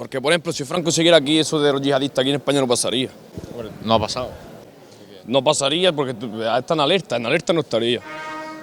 Porque, por ejemplo, si Franco siguiera aquí, eso de los yihadistas aquí en España no pasaría. No ha pasado. No pasaría porque está en alerta no estaría.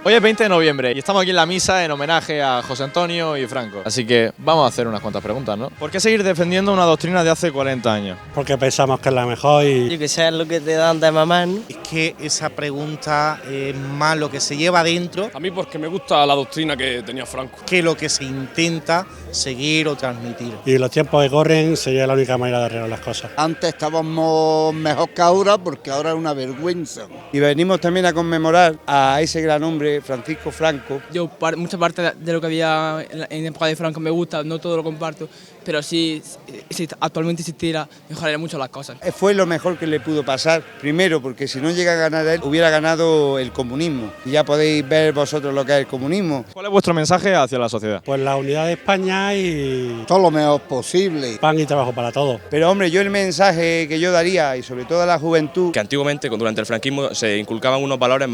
Hoy es 20 de noviembre y estamos aquí en la misa en homenaje a José Antonio y Franco. Así que vamos a hacer unas cuantas preguntas, ¿no? ¿Por qué seguir defendiendo una doctrina de hace 40 años? Porque pensamos que es la mejor y... Yo que sé, es lo que te dan de mamá, ¿no? Es que esa pregunta es más lo que se lleva dentro A mí porque me gusta la doctrina que tenía Franco. que lo que se intenta seguir o transmitir. Y los tiempos que corren sería la única manera de arreglar las cosas. Antes estábamos mejor que ahora porque ahora es una vergüenza. Y venimos también a conmemorar a ese gran hombre, Francisco Franco. Yo mucha parte de lo que había en época de Franco me gusta, no todo lo comparto, pero sí, si actualmente existiera, mejoraría mucho las cosas. Fue lo mejor que le pudo pasar, primero porque si no llega a ganar él, hubiera ganado el comunismo. Y ya podéis ver vosotros lo que es el comunismo. ¿Cuál es vuestro mensaje hacia la sociedad? Pues la unidad de España y Todo lo mejor posible. pan y trabajo para todos. Pero hombre, yo el mensaje que yo daría, y sobre todo a la juventud, Que antiguamente, durante el franquismo, se inculcaban unos valores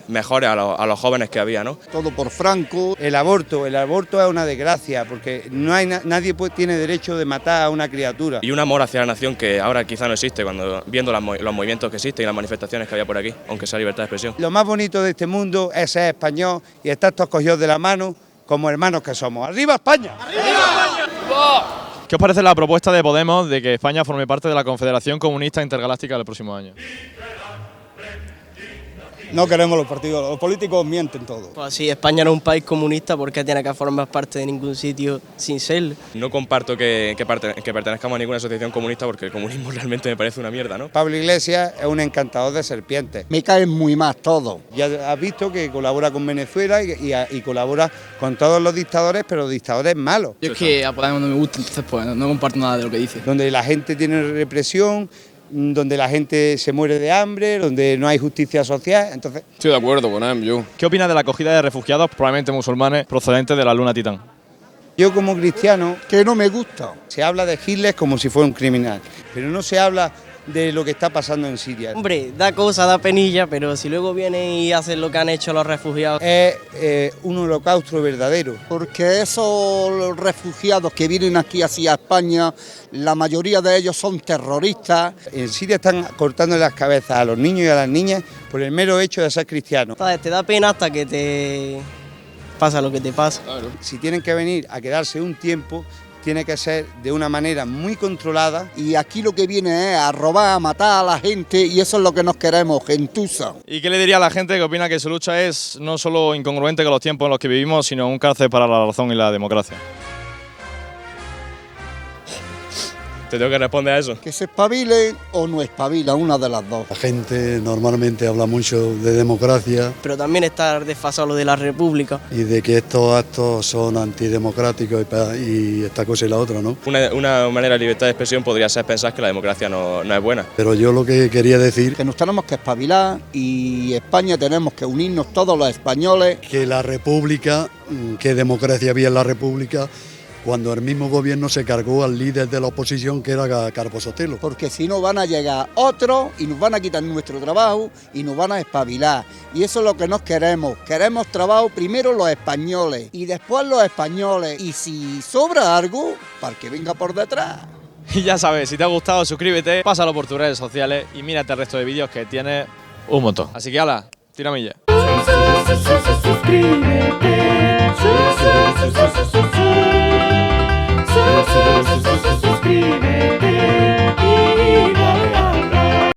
mejores a los jóvenes que había, ¿no? Todo por Franco. el aborto es una desgracia, porque no hay nadie tiene derecho de matar a una criatura. Y un amor hacia la nación que ahora quizá no existe, viendo los movimientos que existen y las manifestaciones que había por aquí, aunque sea libertad de expresión. Lo más bonito de este mundo es ser español y estar todos cogidos de la mano como hermanos que somos. ¡Arriba España! ¿Qué os parece la propuesta de Podemos de que España forme parte de la Confederación Comunista Intergaláctica del próximo año? No queremos los partidos, los políticos mienten todo. Pues si España no es un país comunista, ¿por qué tiene que formar parte de ningún sitio sin serlo? No comparto que pertenezcamos a ninguna asociación comunista porque el comunismo realmente me parece una mierda, ¿no? Pablo Iglesias es un encantador de serpientes. Me caen muy más todo. Ya has visto que colabora con Venezuela y colabora con todos los dictadores, pero dictadores malos. Yo es que a Podemos no me gusta, entonces pues no comparto nada de lo que dice. Donde la gente tiene represión, donde la gente se muere de hambre, donde no hay justicia social. Entonces, Estoy de acuerdo con él, yo. ¿Qué opina de la acogida de refugiados, probablemente musulmanes, procedentes de la luna Titán? yo como cristiano, Que no me gusta. se habla de Hitler como si fuera un criminal, pero no se habla de lo que está pasando en Siria. Hombre, da cosa, da penilla, pero si luego vienen y hacen lo que han hecho los refugiados... Es un holocausto verdadero. Porque esos refugiados que vienen aquí hacia España, la mayoría de ellos son terroristas. En Siria están cortando las cabezas a los niños y a las niñas por el mero hecho de ser cristianos. ¿Sabes? Te da pena hasta que te pasa lo que te pasa. Si tienen que venir a quedarse un tiempo, tiene que ser de una manera muy controlada. Y aquí lo que viene es a robar, a matar a la gente y eso es lo que nos queremos, gentuza. ¿Y qué le diría a la gente que opina que su lucha es no solo incongruente con los tiempos en los que vivimos, sino un cárcel para la razón y la democracia? ¿Te tengo que responder a eso? Que se espabilen o no espabilan, una de las dos. La gente normalmente habla mucho de democracia Pero también está desfasado lo de la república. y de que estos actos son antidemocráticos y esta cosa y la otra, ¿no? Una manera de libertad de expresión podría ser pensar que la democracia no es buena. Pero yo lo que quería decir Que nos tenemos que espabilar y España tenemos que unirnos todos los españoles. que la República, qué democracia había en la República cuando el mismo gobierno se cargó al líder de la oposición que era Carpo Sotelo. Porque si no van a llegar otros y nos van a quitar nuestro trabajo y nos van a espabilar. Y eso es lo que nos queremos. Queremos trabajo primero los españoles y después los españoles. Y si sobra algo, para que venga por detrás. Y ya sabes, si te ha gustado, suscríbete, pásalo por tus redes sociales y mírate el resto de vídeos que tienes un montón. Así que hala, tiramilla. Suscríbete.